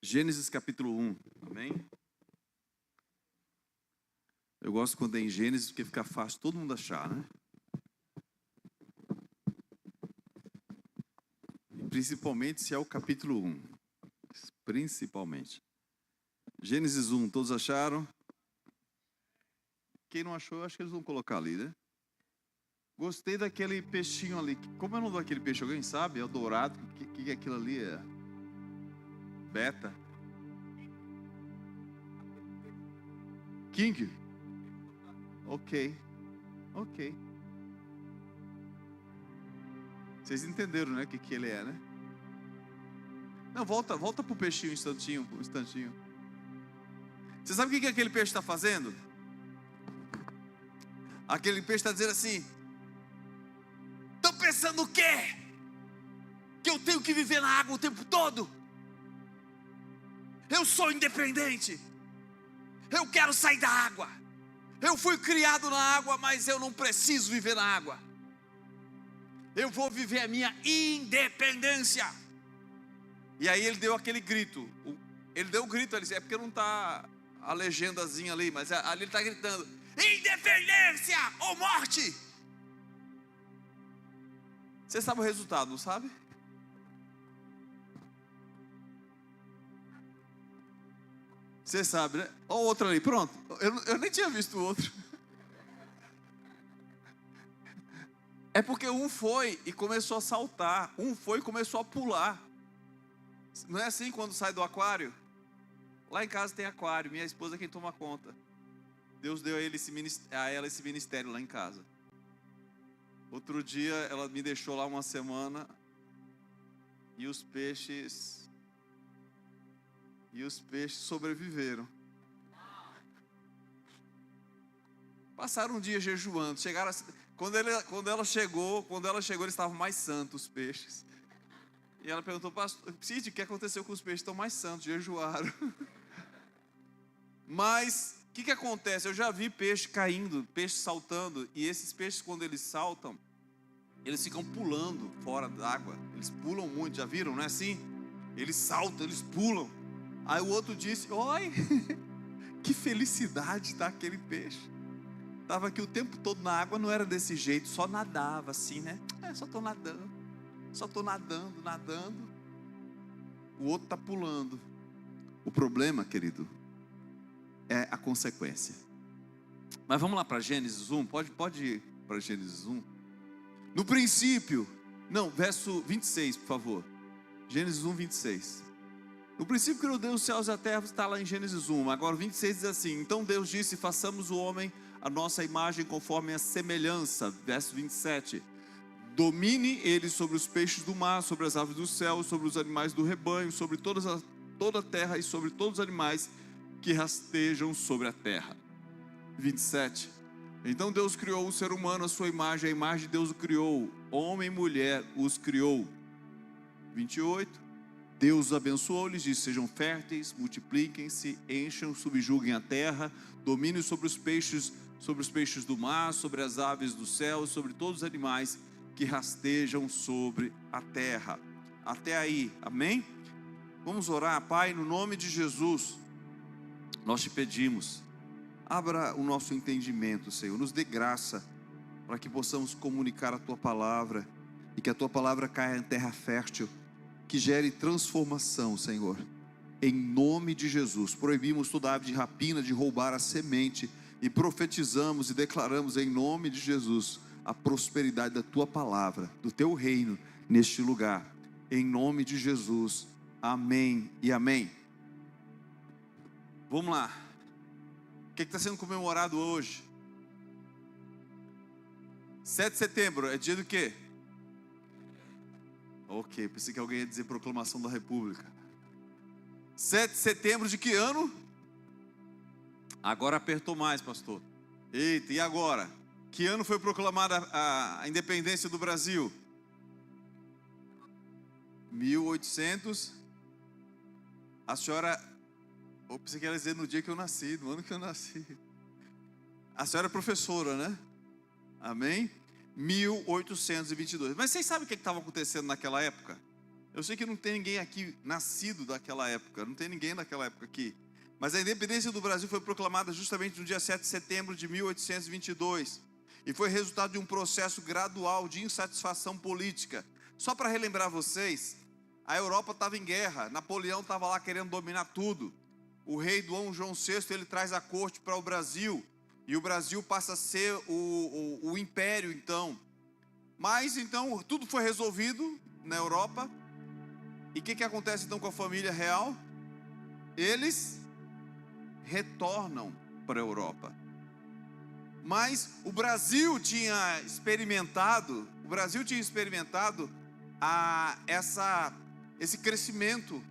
Gênesis capítulo 1, amém? Eu gosto quando é em Gênesis porque fica fácil todo mundo achar, né? E principalmente se é o capítulo 1, principalmente. Gênesis 1, todos acharam? Quem não achou, acho que eles vão colocar ali, né? Gostei daquele peixinho ali. Como é o nome daquele peixe? Alguém sabe? É o dourado. O que é aquilo ali? É beta? King? Ok. Vocês entenderam, né? O que ele é, né? Não, volta pro peixinho um instantinho. Você sabe o que aquele peixe está fazendo? Aquele peixe está dizendo assim: estão pensando o quê? Que eu tenho que viver na água o tempo todo? Eu sou independente. Eu quero sair da água. Eu fui criado na água, mas eu não preciso viver na água. Eu vou viver a minha independência. E aí ele deu aquele grito. Ele deu um grito ali, é porque não está a legendazinha ali, mas ali ele está gritando: independência ou morte. Você sabe o resultado, não sabe? Você sabe, né? Olha o outro ali, pronto. Eu nem tinha visto o outro. É porque um foi e começou a saltar. Um foi e começou a pular. Não é assim quando sai do aquário? Lá em casa tem aquário, minha esposa é quem toma conta. Deus deu a ela esse ministério lá em casa. Outro dia ela me deixou lá uma semana e os peixes sobreviveram. Passaram um dia jejuando, chegaram quando ela chegou, eles estavam mais santos, os peixes. E ela perguntou: pastor, Cid, o que aconteceu com os peixes? Estão mais santos, jejuaram. Mas o que acontece? Eu já vi peixe caindo, peixe saltando, e esses peixes, quando eles saltam, eles ficam pulando fora d'água. Eles pulam muito, já viram, não é assim? Eles saltam, eles pulam. Aí o outro disse: oi, que felicidade está aquele peixe. Estava aqui o tempo todo na água, não era desse jeito, só nadava assim, né? Só estou nadando. O outro está pulando. O problema, querido, é a consequência. Mas vamos lá para Gênesis 1, pode ir para Gênesis 1. No princípio, não, verso 26, por favor. Gênesis 1, 26. No princípio criou Deus os céus e a terra, está lá em Gênesis 1. Agora o 26 diz assim: então Deus disse: façamos o homem a nossa imagem conforme a semelhança. Verso 27. Domine ele sobre os peixes do mar, sobre as aves do céu, sobre os animais do rebanho, sobre toda a terra e sobre todos os animais que rastejam sobre a terra. 27. Então Deus criou o ser humano à sua imagem, a imagem de Deus o criou, homem e mulher os criou. 28. Deus os abençoou, lhes disse: sejam férteis, multipliquem-se, encham, subjuguem a terra, dominem sobre os peixes do mar, sobre as aves do céu, sobre todos os animais que rastejam sobre a terra. Até aí, amém? Vamos orar. Pai, no nome de Jesus, nós te pedimos, abra o nosso entendimento, Senhor, nos dê graça para que possamos comunicar a Tua palavra e que a Tua palavra caia em terra fértil, que gere transformação, Senhor, em nome de Jesus. Proibimos toda ave de rapina, de roubar a semente, e profetizamos e declaramos em nome de Jesus a prosperidade da Tua palavra, do Teu reino neste lugar, em nome de Jesus, amém e amém. Vamos lá, o que está sendo comemorado hoje? 7 de setembro, é dia do quê? Ok, pensei que alguém ia dizer proclamação da República. 7 de setembro de que ano? Agora apertou mais, pastor. Eita, e agora? Que ano foi proclamada a independência do Brasil? 1800. A senhora, eu pensei que ela ia dizer no dia que eu nasci, no ano que eu nasci. A senhora é professora, né? Amém? 1822. Mas vocês sabem o que estava acontecendo naquela época? Eu sei que não tem ninguém aqui nascido daquela época, não tem ninguém daquela época aqui. Mas a independência do Brasil foi proclamada justamente no dia 7 de setembro de 1822. E foi resultado de um processo gradual de insatisfação política. Só para relembrar vocês, a Europa estava em guerra, Napoleão estava lá querendo dominar tudo. O rei Dom João VI, ele traz a corte para o Brasil. E o Brasil passa a ser o império, então. Mas, então, tudo foi resolvido na Europa. E o que acontece, então, com a família real? Eles retornam para a Europa. Mas o Brasil tinha experimentado esse crescimento.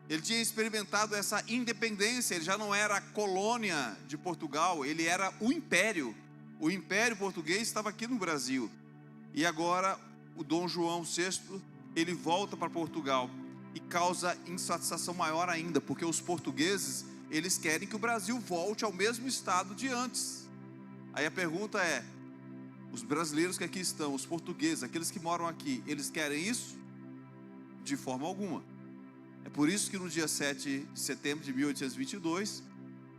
Ele tinha experimentado essa independência. Ele já não era a colônia de Portugal, ele era o império. O império português estava aqui no Brasil. E agora o Dom João VI, ele volta para Portugal e causa insatisfação maior ainda, porque os portugueses, eles querem que o Brasil volte ao mesmo estado de antes. Aí a pergunta é: os brasileiros que aqui estão, os portugueses, aqueles que moram aqui, eles querem isso? De forma alguma. É por isso que no dia 7 de setembro de 1822,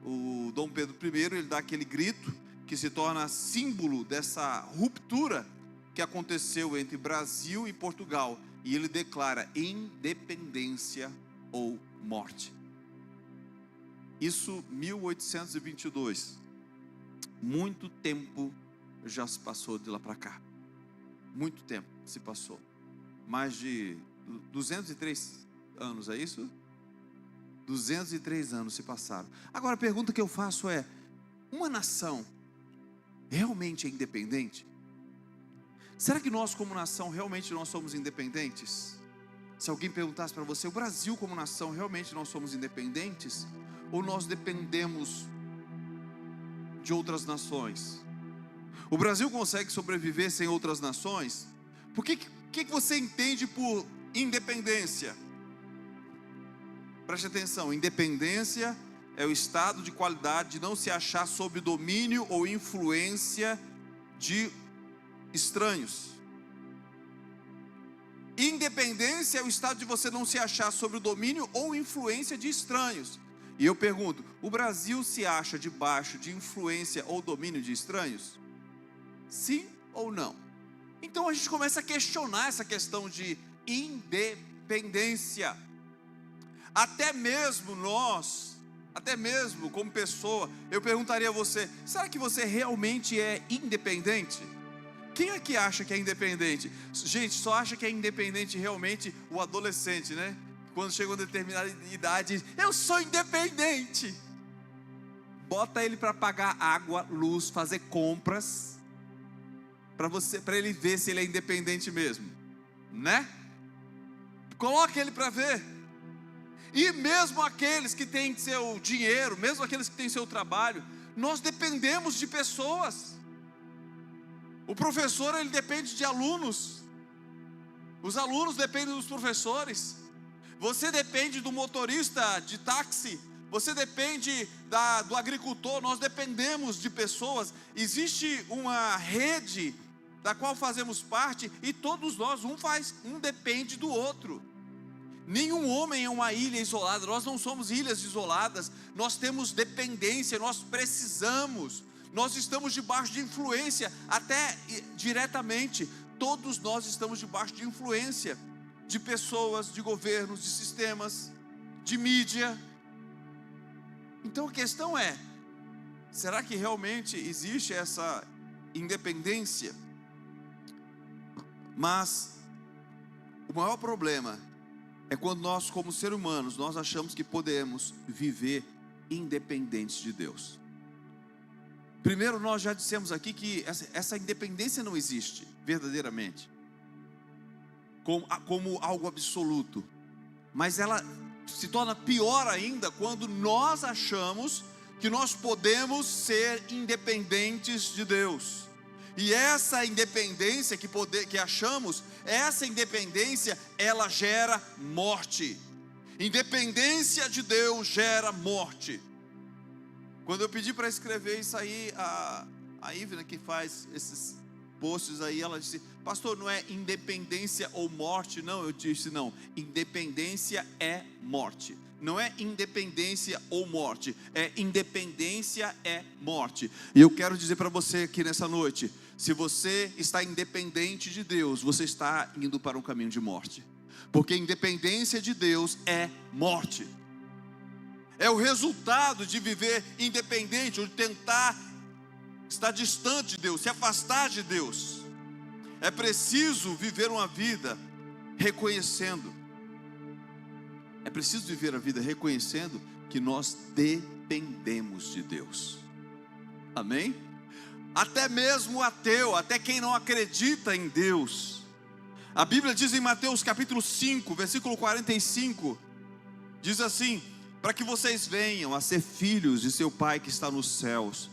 o Dom Pedro I, ele dá aquele grito que se torna símbolo dessa ruptura que aconteceu entre Brasil e Portugal. E ele declara independência ou morte. Isso 1822. Muito tempo já se passou de lá para cá. Muito tempo se passou. Mais de 203 anos, é isso? 203 anos se passaram. Agora a pergunta que eu faço é: uma nação realmente é independente? Será que nós como nação realmente nós somos independentes? Se alguém perguntasse para você: o Brasil como nação, realmente nós somos independentes? Ou nós dependemos de outras nações? O Brasil consegue sobreviver sem outras nações? Por que você entende por independência? Preste atenção, independência é o estado de qualidade de não se achar sob domínio ou influência de estranhos. Independência é o estado de você não se achar sob o domínio ou influência de estranhos. E eu pergunto: o Brasil se acha debaixo de influência ou domínio de estranhos? Sim ou não? Então a gente começa a questionar essa questão de independência. Até mesmo nós, até mesmo como pessoa, eu perguntaria a você: será que você realmente é independente? Quem aqui acha que é independente? Gente, só acha que é independente realmente o adolescente, né? Quando chega a uma determinada idade, diz: eu sou independente. Bota ele para pagar água, luz, fazer compras, para ele ver se ele é independente mesmo, né? Coloque ele para ver. E mesmo aqueles que têm seu dinheiro, mesmo aqueles que têm seu trabalho, nós dependemos de pessoas. O professor, ele depende de alunos. Os alunos dependem dos professores. Você depende do motorista de táxi. Você depende do agricultor. Nós dependemos de pessoas. Existe uma rede da qual fazemos parte, e todos nós, um depende do outro. Nenhum homem é uma ilha isolada. Nós não somos ilhas isoladas. Nós temos dependência, nós precisamos. Nós estamos debaixo de influência, até diretamente. Todos nós estamos debaixo de influência de pessoas, de governos, de sistemas, de mídia. Então a questão é: será que realmente existe essa independência? Mas o maior problema é quando nós, como seres humanos, nós achamos que podemos viver independentes de Deus. Primeiro, nós já dissemos aqui que essa independência não existe verdadeiramente como algo absoluto, mas ela se torna pior ainda quando nós achamos que nós podemos ser independentes de Deus. E essa independência que achamos, essa independência, ela gera morte. Independência de Deus gera morte. Quando eu pedi para escrever isso aí, a Ivna, que faz posts aí, ela disse: pastor, não é independência ou morte? Não, eu disse: não, independência é morte. Não é independência ou morte, é independência é morte. E eu quero dizer para você aqui nessa noite: se você está independente de Deus, você está indo para um caminho de morte. Porque independência de Deus é morte. É o resultado de viver independente, ou de tentar estar distante de Deus, se afastar de Deus. É preciso viver uma vida reconhecendo. É preciso viver a vida reconhecendo que nós dependemos de Deus. Amém? Até mesmo o ateu, até quem não acredita em Deus. A Bíblia diz em Mateus capítulo 5, versículo 45, diz assim: para que vocês venham a ser filhos de seu Pai que está nos céus,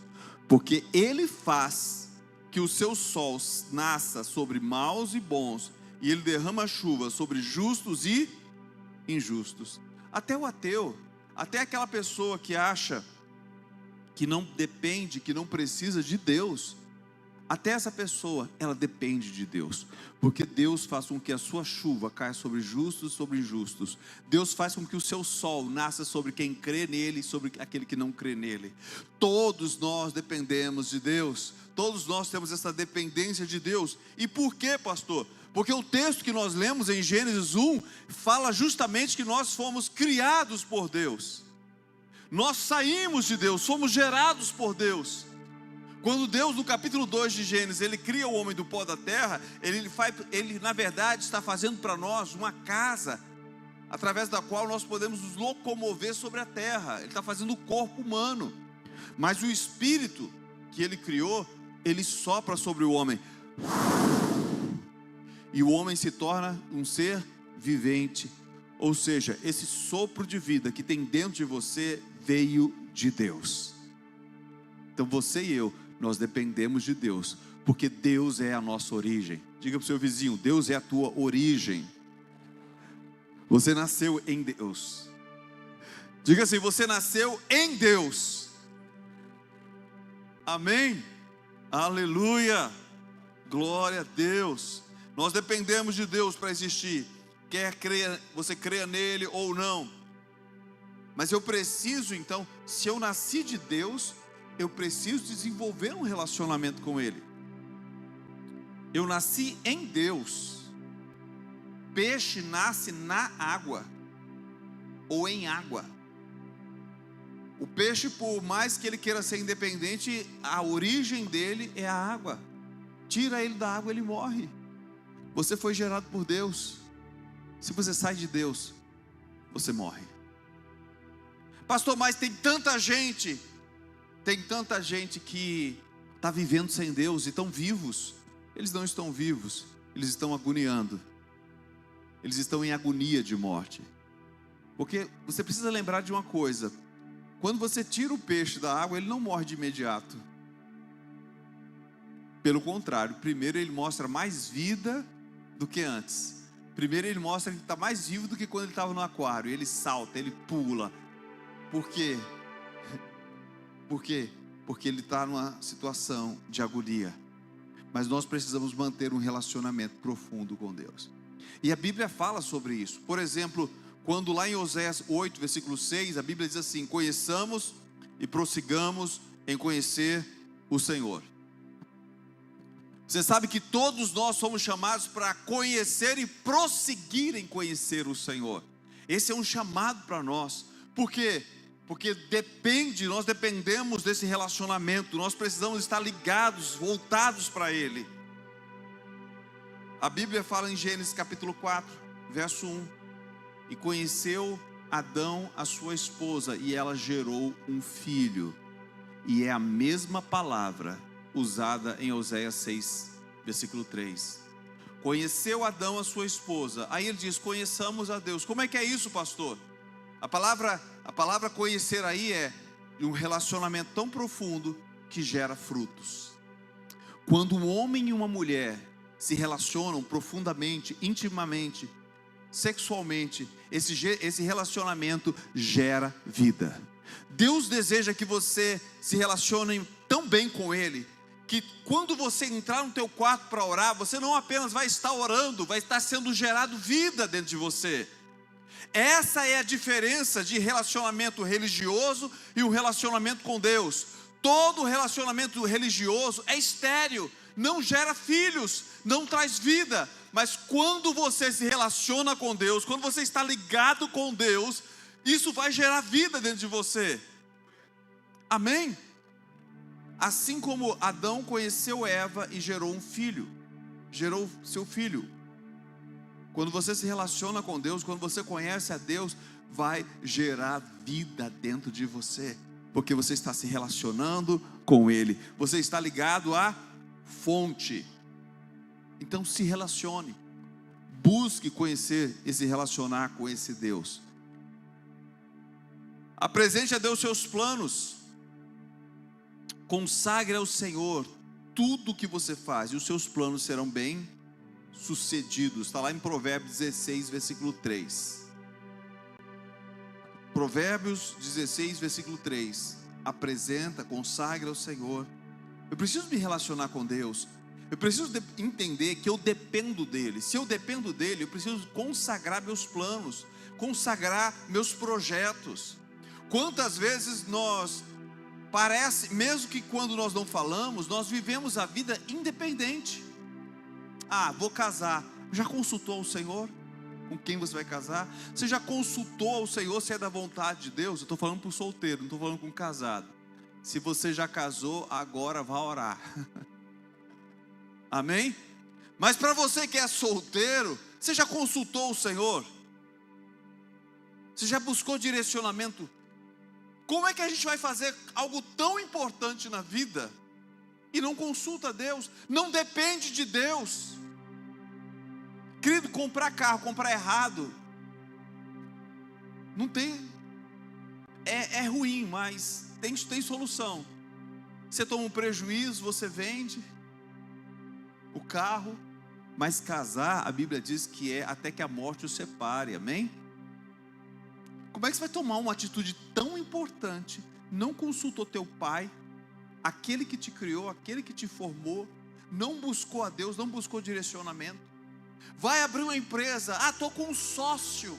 porque Ele faz que o seu sol nasça sobre maus e bons, e Ele derrama chuva sobre justos e injustos. Até o ateu, até aquela pessoa que acha que não depende, que não precisa de Deus, até essa pessoa, ela depende de Deus, porque Deus faz com que a sua chuva caia sobre justos e sobre injustos. Deus faz com que o seu sol nasça sobre quem crê nele e sobre aquele que não crê nele. Todos nós dependemos de Deus, todos nós temos essa dependência de Deus. E por quê, pastor? Porque o texto que nós lemos em Gênesis 1 fala justamente que nós fomos criados por Deus. Nós saímos de Deus, somos gerados por Deus. Quando Deus, no capítulo 2 de Gênesis, Ele cria o homem do pó da terra, Ele na verdade está fazendo para nós uma casa, através da qual nós podemos nos locomover sobre a terra. Ele está fazendo o corpo humano. Mas o Espírito que Ele criou, Ele sopra sobre o homem. E o homem se torna um ser vivente. Ou seja, esse sopro de vida que tem dentro de você veio de Deus. Então você e eu, nós dependemos de Deus, porque Deus é a nossa origem. Diga para o seu vizinho: Deus é a tua origem. Você nasceu em Deus. Diga assim: você nasceu em Deus. Amém? Aleluia, glória a Deus. Nós dependemos de Deus para existir, quer você creia nele ou não. Mas eu preciso, então, se eu nasci de Deus, eu preciso desenvolver um relacionamento com Ele. Eu nasci em Deus. Peixe nasce na água, ou em água. O peixe, por mais que ele queira ser independente, a origem dele é a água. Tira ele da água, ele morre. Você foi gerado por Deus. Se você sai de Deus, você morre. Pastor, mas tem tanta gente que está vivendo sem Deus e estão vivos. Eles não estão vivos, eles estão agoniando. Eles estão em agonia de morte. Porque você precisa lembrar de uma coisa: quando você tira o peixe da água, ele não morre de imediato. Pelo contrário, primeiro ele mostra mais vida do que antes. Primeiro ele mostra que ele está mais vivo do que quando ele estava no aquário. Ele salta, ele pula. Por quê? Por quê? Porque ele está numa situação de agonia. Mas nós precisamos manter um relacionamento profundo com Deus. E a Bíblia fala sobre isso. Por exemplo, quando lá em Oséias 8, versículo 6, a Bíblia diz assim: conheçamos e prossigamos em conhecer o Senhor. Você sabe que todos nós somos chamados para conhecer e prosseguir em conhecer o Senhor. Esse é um chamado para nós. Por quê? Porque nós dependemos desse relacionamento. Nós precisamos estar ligados, voltados para Ele. A Bíblia fala em Gênesis capítulo 4, verso 1: e conheceu Adão a sua esposa, e ela gerou um filho. E é a mesma palavra usada em Oséias 6, versículo 3. Conheceu Adão a sua esposa. Aí ele diz: conheçamos a Deus. Como é que é isso, pastor? A palavra conhecer aí é um relacionamento tão profundo que gera frutos. Quando um homem e uma mulher se relacionam profundamente, intimamente, sexualmente, esse relacionamento gera vida. Deus deseja que você se relacione tão bem com Ele, que quando você entrar no teu quarto para orar, você não apenas vai estar orando, vai estar sendo gerado vida dentro de você. Essa é a diferença de relacionamento religioso e o relacionamento com Deus. Todo relacionamento religioso é estéril, não gera filhos, não traz vida. Mas quando você se relaciona com Deus, quando você está ligado com Deus, isso vai gerar vida dentro de você. Amém? Assim como Adão conheceu Eva e gerou um filho, gerou seu filho. Quando você se relaciona com Deus, quando você conhece a Deus, vai gerar vida dentro de você, porque você está se relacionando com Ele, você está ligado à fonte. Então se relacione, busque conhecer e se relacionar com esse Deus. Apresente a Deus seus planos, consagre ao Senhor tudo o que você faz, e os seus planos serão bem sucedidos. Está lá em Provérbios 16, versículo 3. Provérbios 16, versículo 3. Apresenta, consagra ao Senhor. Eu preciso me relacionar com Deus. Eu preciso entender que eu dependo dEle. Se eu dependo dEle, eu preciso consagrar meus planos, consagrar meus projetos. Quantas vezes nós, parece, mesmo que quando nós não falamos, nós vivemos a vida independente. Ah, vou casar. Já consultou o Senhor? Com quem você vai casar? Você já consultou ao Senhor se é da vontade de Deus? Eu estou falando para o solteiro, não estou falando com o casado. Se você já casou, agora vá orar. Amém? Mas para você que é solteiro, você já consultou o Senhor? Você já buscou direcionamento? Como é que a gente vai fazer algo tão importante na vida e não consulta Deus? Não depende de Deus. Querido, comprar carro, comprar errado, não tem, é ruim, mas tem solução. Você toma um prejuízo, você vende o carro, mas casar, a Bíblia diz que é até que a morte o separe, amém? Como é que você vai tomar uma atitude tão importante, não consultou teu pai, aquele que te criou, aquele que te formou, não buscou a Deus, não buscou direcionamento? Vai abrir uma empresa, estou com um sócio,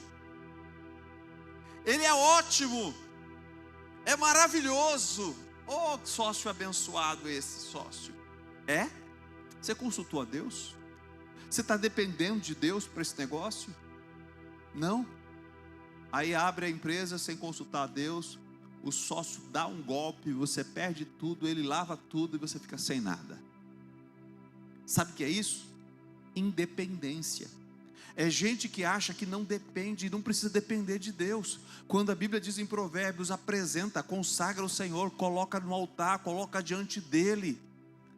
ele é ótimo, é maravilhoso, sócio abençoado esse sócio. Você consultou a Deus? Você está dependendo de Deus para esse negócio? Não. Aí abre a empresa sem consultar a Deus, o sócio dá um golpe, você perde tudo, ele lava tudo e você fica sem nada. Sabe o que é isso? Independência. É gente que acha que não depende e não precisa depender de Deus. Quando a Bíblia diz em Provérbios, apresenta, consagra o Senhor, coloca no altar, coloca diante dele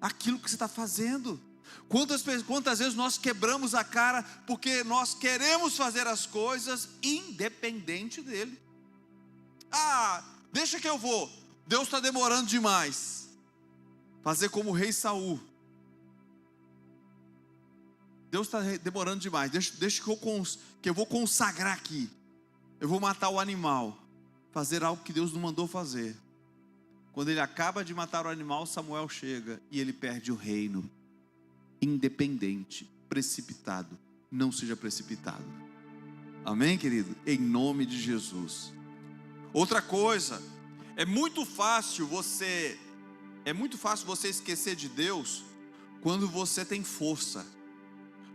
aquilo que você está fazendo. Quantas vezes nós quebramos a cara porque nós queremos fazer as coisas independente dele? Deixa que eu vou, Deus está demorando demais. Fazer como o rei Saul. Deus está demorando demais, deixa que eu vou consagrar aqui. Eu vou matar o animal, fazer algo que Deus não mandou fazer. Quando ele acaba de matar o animal, Samuel chega e ele perde o reino. Independente, precipitado, não seja precipitado. Amém, querido? Em nome de Jesus. Outra coisa, é muito fácil você esquecer de Deus quando você tem força,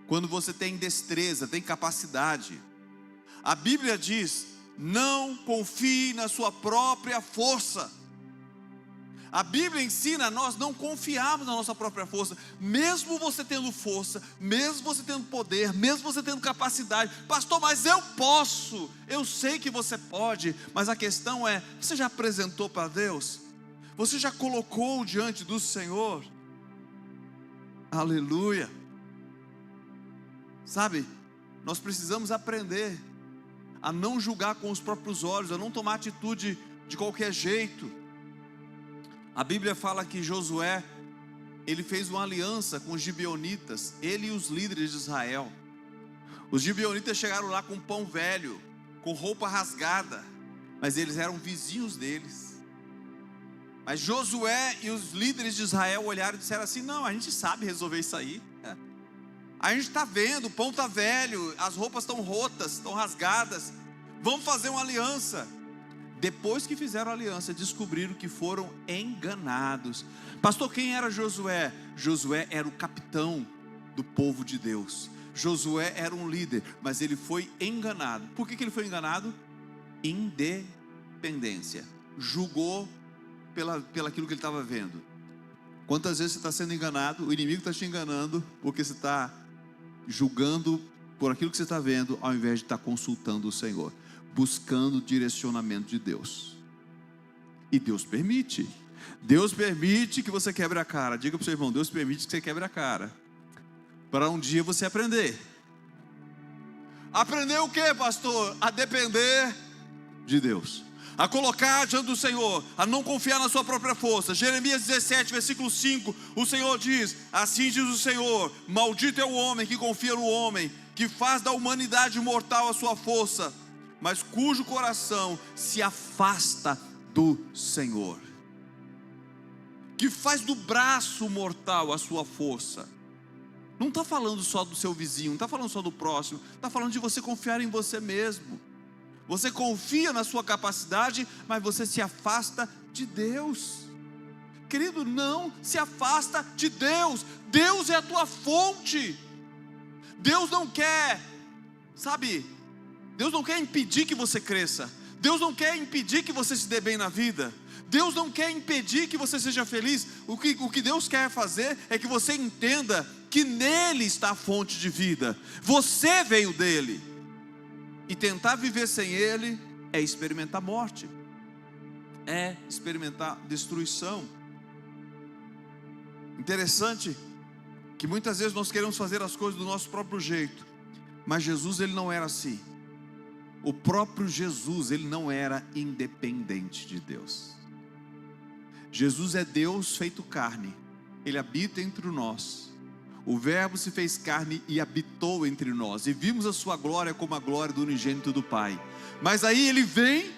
quando você tem destreza, tem capacidade. A Bíblia diz: não confie na sua própria força. A Bíblia ensina a nós não confiarmos na nossa própria força. Mesmo você tendo força, mesmo você tendo poder, mesmo você tendo capacidade. Pastor, mas eu posso. Eu sei que você pode, mas a questão é, você já apresentou para Deus? Você já colocou diante do Senhor? Aleluia. Sabe, nós precisamos aprender a não julgar com os próprios olhos, a não tomar atitude de qualquer jeito. A Bíblia fala que Josué, ele fez uma aliança com os gibeonitas, ele e os líderes de Israel. Os gibeonitas chegaram lá com pão velho, com roupa rasgada, mas eles eram vizinhos deles. Mas Josué e os líderes de Israel olharam e disseram assim: não, a gente sabe resolver isso aí. A gente está vendo, o pão está velho, as roupas estão rotas, estão rasgadas. Vamos fazer uma aliança. Depois que fizeram a aliança, descobriram que foram enganados. Pastor, quem era Josué? Josué era o capitão do povo de Deus. Josué era um líder, mas ele foi enganado. Por que ele foi enganado? Independência. Julgou pelaquilo que ele estava vendo. Quantas vezes você está sendo enganado? O inimigo está te enganando porque você está julgando por aquilo que você está vendo, ao invés de estar consultando o Senhor, buscando o direcionamento de Deus. E Deus permite. Deus permite que você quebre a cara. Diga para o seu irmão: Deus permite que você quebre a cara, para um dia você aprender. Aprender o que, pastor? A depender de Deus, a colocar diante do Senhor, a não confiar na sua própria força. Jeremias 17, versículo 5, o Senhor diz: assim diz o Senhor, maldito é o homem que confia no homem, que faz da humanidade mortal a sua força, mas cujo coração se afasta do Senhor. Que faz do braço mortal a sua força. Não está falando só do seu vizinho, não está falando só do próximo, está falando de você confiar em você mesmo. Você confia na sua capacidade, mas você se afasta de Deus. Querido, não se afasta de Deus. Deus é a tua fonte. Deus não quer, Deus não quer impedir que você cresça. Deus não quer impedir que você se dê bem na vida. Deus não quer impedir que você seja feliz. O que Deus quer fazer é que você entenda que nele está a fonte de vida. Você veio dele. E tentar viver sem ele é experimentar morte, é experimentar destruição. Interessante que muitas vezes nós queremos fazer as coisas do nosso próprio jeito, mas Jesus, ele não era assim. O próprio Jesus, ele não era independente de Deus. Jesus é Deus feito carne, ele habita entre nós. O verbo se fez carne e habitou entre nós, e vimos a sua glória como a glória do unigênito do Pai. Mas aí ele vem,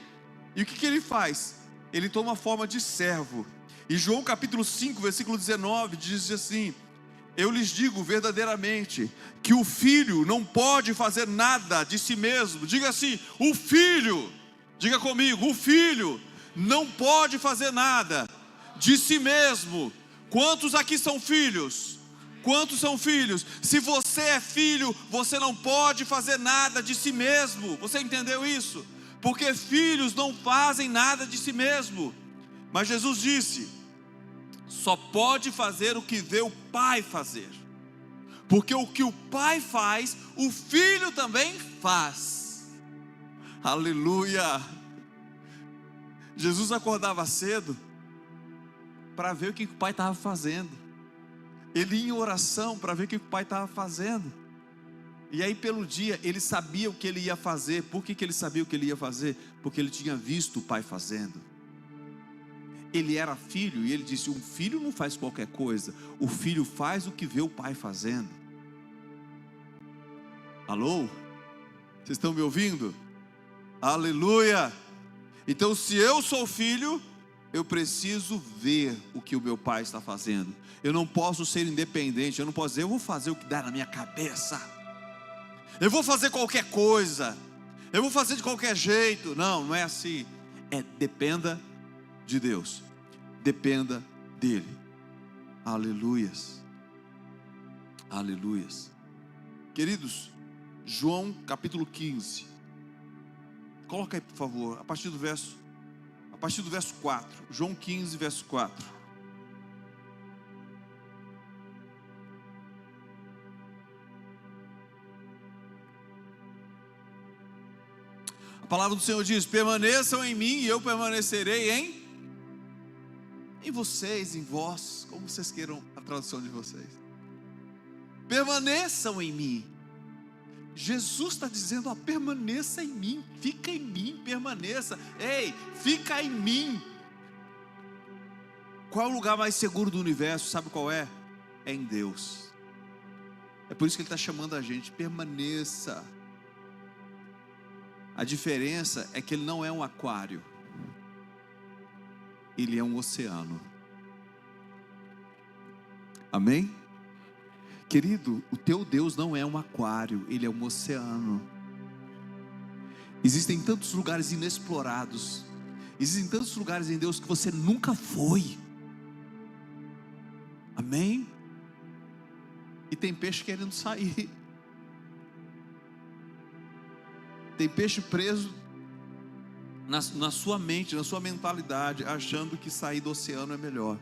e o que ele faz? Ele toma a forma de servo. E João capítulo 5, versículo 19, diz assim: eu lhes digo verdadeiramente, que o filho não pode fazer nada de si mesmo. Diga assim: o filho, diga comigo, o filho não pode fazer nada de si mesmo. Quantos aqui são filhos? Quantos são filhos? Se você é filho, você não pode fazer nada de si mesmo. Você entendeu isso? Porque filhos não fazem nada de si mesmo. Mas Jesus disse: só pode fazer o que vê o Pai fazer. Porque o que o Pai faz, o filho também faz. Aleluia! Jesus acordava cedo para ver o que o Pai estava fazendo. Ele ia em oração para ver o que o Pai estava fazendo. E aí pelo dia ele sabia o que ele ia fazer. Por que ele sabia o que ele ia fazer? Porque ele tinha visto o Pai fazendo. Ele era filho e ele disse: um filho não faz qualquer coisa, o filho faz o que vê o Pai fazendo. Alô? Vocês estão me ouvindo? Aleluia! Então, se eu sou filho, eu preciso ver o que o meu Pai está fazendo. Eu não posso ser independente. Eu não posso dizer: eu vou fazer o que dá na minha cabeça, eu vou fazer qualquer coisa, eu vou fazer de qualquer jeito. Não, não é assim. Dependa de Deus, dependa dele. Aleluias, aleluias. Queridos, João capítulo 15. Coloca aí por favor, a partir do verso 4, João 15, verso 4. A palavra do Senhor diz: permaneçam em mim e eu permanecerei em vocês, em vós, como vocês queiram a tradução de vocês. Permaneçam em mim. Jesus está dizendo: permaneça em mim, fica em mim, permaneça. Ei, fica em mim. Qual é o lugar mais seguro do universo? Sabe qual é? É em Deus. É por isso que Ele está chamando a gente: permaneça. A diferença é que Ele não é um aquário. Ele é um oceano. Amém? Querido, o teu Deus não é um aquário, Ele é um oceano. Existem tantos lugares inexplorados, existem tantos lugares em Deus que você nunca foi. Amém? E tem peixe querendo sair, tem peixe preso na sua mente, na sua mentalidade, achando que sair do oceano é melhor.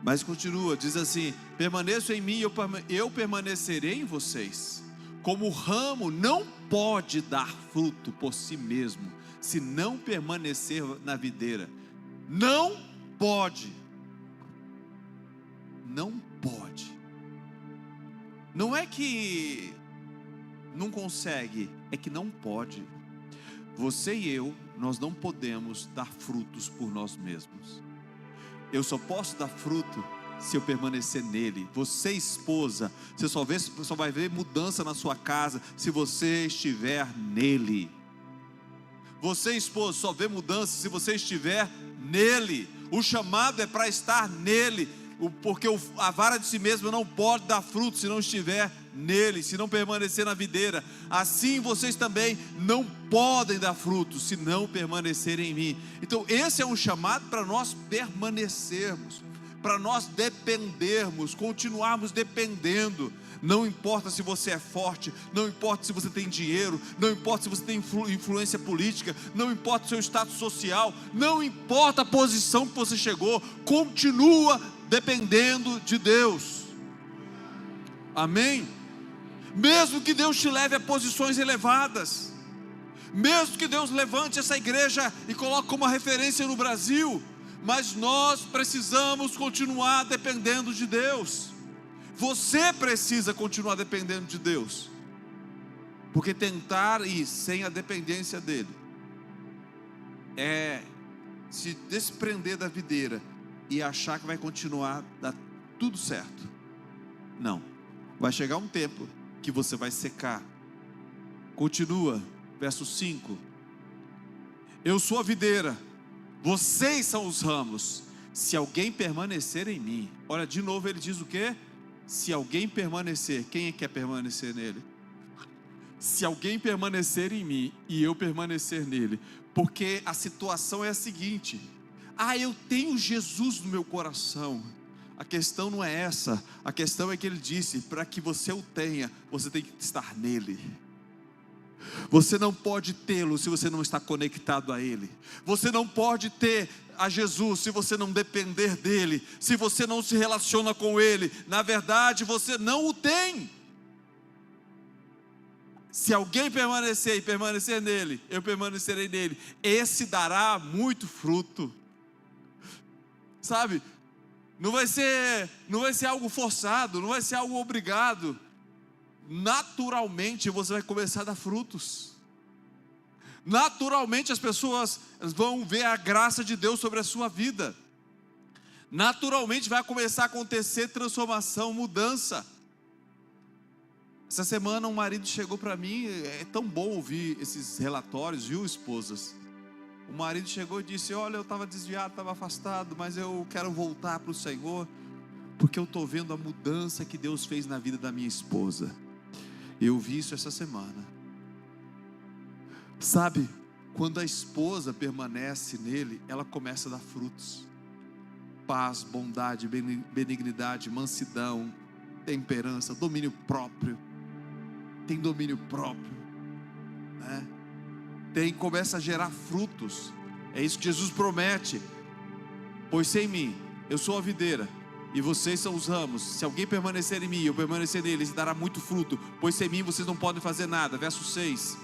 Mas continua, diz assim: permaneçam em mim, eu permanecerei em vocês. Como o ramo não pode dar fruto por si mesmo, se não permanecer na videira. Não pode. Não pode. Não é que não consegue, é que não pode. Você e eu, nós não podemos dar frutos por nós mesmos. Eu só posso dar fruto se eu permanecer nele. Você, esposa, você só vai ver mudança na sua casa se você estiver nele. Você, esposa, só vê mudança se você estiver nele. O chamado é para estar nele, porque a vara de si mesma não pode dar fruto se não estiver nele, se não permanecer na videira. Assim vocês também não podem dar fruto se não permanecerem em mim. Então esse é um chamado para nós permanecermos, para nós dependermos, continuarmos dependendo. Não importa se você é forte, não importa se você tem dinheiro, não importa se você tem influência política, não importa o seu status social, não importa a posição que você chegou, continua dependendo de Deus. Amém? Mesmo que Deus te leve a posições elevadas, mesmo que Deus levante essa igreja e coloque como referência no Brasil, mas nós precisamos continuar dependendo de Deus. Você precisa continuar dependendo de Deus, porque tentar ir sem a dependência dele é se desprender da videira e achar que vai continuar dar tudo certo. Não, vai chegar um tempo que você vai secar. Continua, verso 5: eu sou a videira, vocês são os ramos. Se alguém permanecer em mim, olha, de novo ele diz o quê? Se alguém permanecer, quem quer permanecer nele? Se alguém permanecer em mim e eu permanecer nele, porque a situação é a seguinte: eu tenho Jesus no meu coração. A questão não é essa, a questão é que ele disse, para que você o tenha, você tem que estar nele. Você não pode tê-lo se você não está conectado a ele. Você não pode ter a Jesus se você não depender dele, se você não se relaciona com ele. Na verdade você não o tem. Se alguém permanecer e permanecer nele, eu permanecerei nele, esse dará muito fruto. Sabe, não vai ser algo forçado, não vai ser algo obrigado. Naturalmente você vai começar a dar frutos. Naturalmente as pessoas vão ver a graça de Deus sobre a sua vida. Naturalmente vai começar a acontecer transformação, mudança. Essa semana um marido chegou para mim, é tão bom ouvir esses relatórios, viu, esposas? O marido chegou e disse: olha, eu estava desviado, estava afastado, mas eu quero voltar para o Senhor, porque eu estou vendo a mudança que Deus fez na vida da minha esposa. Eu vi isso essa semana. Sabe, quando a esposa permanece nele, ela começa a dar frutos: paz, bondade, benignidade, mansidão, temperança, domínio próprio. Tem domínio próprio, né? Começa a gerar frutos. É isso que Jesus promete: pois sem mim, eu sou a videira e vocês são os ramos. Se alguém permanecer em mim, eu permanecer nele, ele dará muito fruto, pois sem mim vocês não podem fazer nada. Verso 6: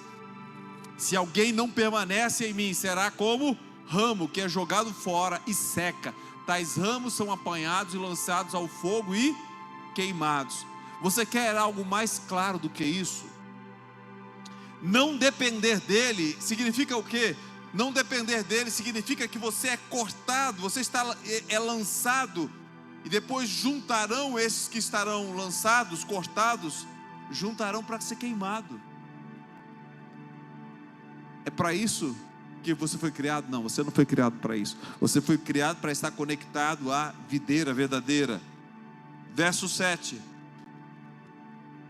se alguém não permanece em mim, será como ramo que é jogado fora e seca. Tais ramos são apanhados e lançados ao fogo e queimados. Você quer algo mais claro do que isso? Não depender dele significa o quê? Não depender dele significa que você é cortado, você é lançado, e depois juntarão esses que estarão lançados, cortados, juntarão para ser queimado. É para isso que você foi criado? Não, você não foi criado para isso. Você foi criado para estar conectado à videira verdadeira. Verso 7.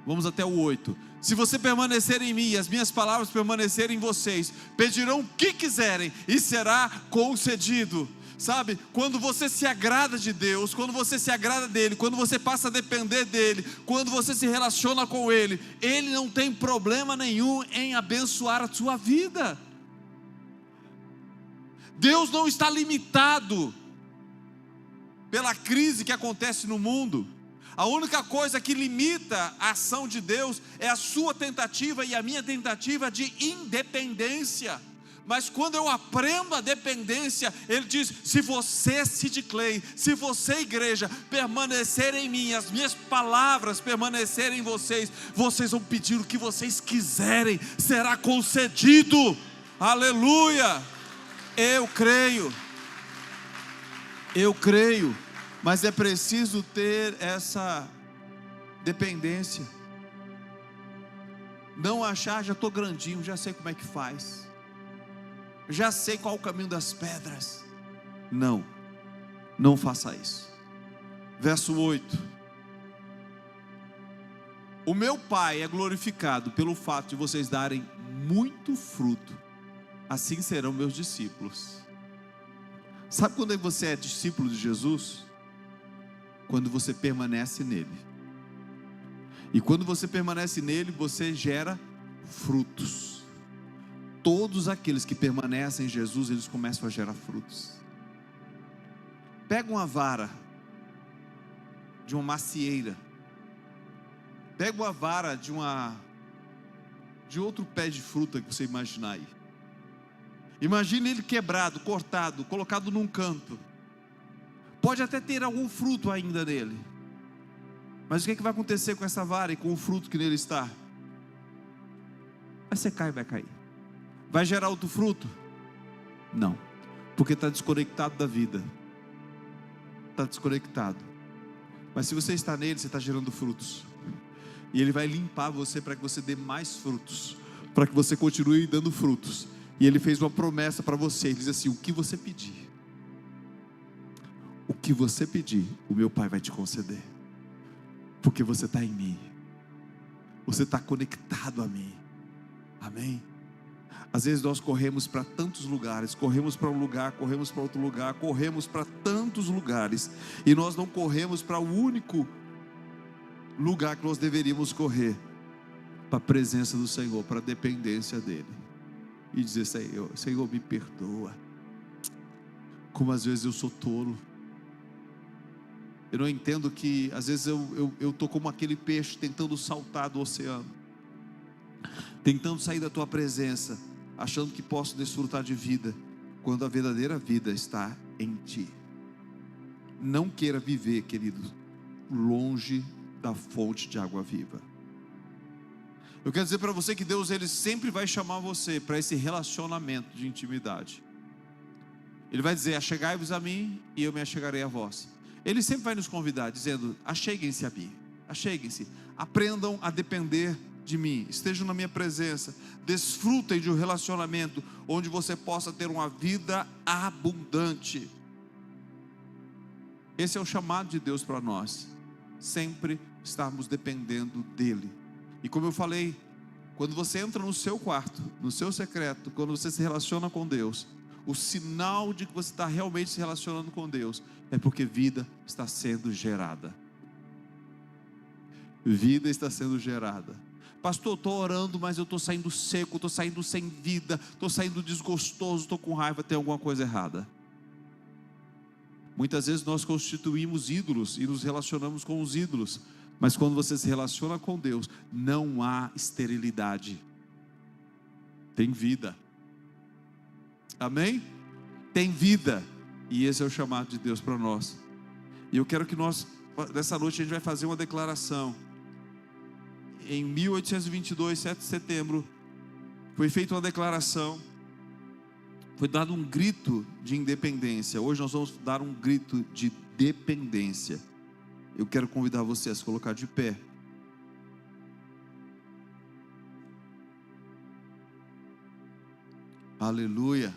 Vamos até o 8. Se você permanecer em mim e as minhas palavras permanecerem em vocês, pedirão o que quiserem e será concedido. Sabe, quando você se agrada de Deus, quando você se agrada dele, quando você passa a depender dele, quando você se relaciona com ele, ele não tem problema nenhum em abençoar a sua vida. Deus não está limitado pela crise que acontece no mundo. A única coisa que limita a ação de Deus é a sua tentativa e a minha tentativa de independência. Mas quando eu aprendo a dependência, ele diz: se você, Sid Clay, se você, igreja, permanecer em mim, as minhas palavras permanecerem em vocês, vocês vão pedir o que vocês quiserem, será concedido. Aleluia. Eu creio, mas é preciso ter essa dependência. Não achar, já estou grandinho, já sei como é que faz, já sei qual o caminho das pedras. Não faça isso. Verso 8. O meu Pai é glorificado pelo fato de vocês darem muito fruto, assim serão meus discípulos. Sabe quando você é discípulo de Jesus? Quando você permanece nele. E quando você permanece nele, você gera frutos. Todos aqueles que permanecem em Jesus, eles começam a gerar frutos. Pega uma vara de uma macieira, pega uma vara de outro pé de fruta que você imaginar aí. Imagine ele quebrado, cortado, colocado num canto. Pode até ter algum fruto ainda nele, mas o que vai acontecer com essa vara e com o fruto que nele está? Vai secar e vai cair. Vai gerar outro fruto? Não, porque está desconectado da vida. Está desconectado. Mas se você está nele, você está gerando frutos. E ele vai limpar você para que você dê mais frutos, para que você continue dando frutos. E ele fez uma promessa para você. Ele diz assim: o que você pedir, o que você pedir, o meu Pai vai te conceder. Porque você está em mim, você está conectado a mim. Amém? Às vezes nós corremos para tantos lugares, corremos para um lugar, corremos para outro lugar, corremos para tantos lugares, e nós não corremos para o único lugar que nós deveríamos correr, para a presença do Senhor, para a dependência dEle, e dizer: Senhor, me perdoa, como às vezes eu sou tolo. Eu não entendo que às vezes eu estou como aquele peixe tentando saltar do oceano, tentando sair da tua presença, achando que posso desfrutar de vida, quando a verdadeira vida está em ti. Não queira viver, querido, longe da fonte de água viva. Eu quero dizer para você que Deus, Ele sempre vai chamar você para esse relacionamento de intimidade. Ele vai dizer: achegai-vos a mim e eu me achegarei a vós. Ele sempre vai nos convidar, dizendo: acheguem-se a mim, acheguem-se, aprendam a depender de mim, estejam na minha presença, desfrutem de um relacionamento onde você possa ter uma vida abundante. Esse é o chamado de Deus para nós, sempre estarmos dependendo dEle. E como eu falei, quando você entra no seu quarto, no seu secreto, quando você se relaciona com Deus, o sinal de que você está realmente se relacionando com Deus é porque vida está sendo gerada. Vida está sendo gerada. Pastor, estou orando, mas eu estou saindo seco, estou saindo sem vida, estou saindo desgostoso, estou com raiva, tem alguma coisa errada. Muitas vezes nós constituímos ídolos e nos relacionamos com os ídolos, mas quando você se relaciona com Deus, não há esterilidade, tem vida. Amém? Tem vida, e esse é o chamado de Deus para nós. E eu quero que nós, nessa noite, a gente vai fazer uma declaração. Em 1822, 7 de setembro, foi feita uma declaração, foi dado um grito de independência. Hoje nós vamos dar um grito de dependência. Eu quero convidar você a se colocar de pé. Aleluia.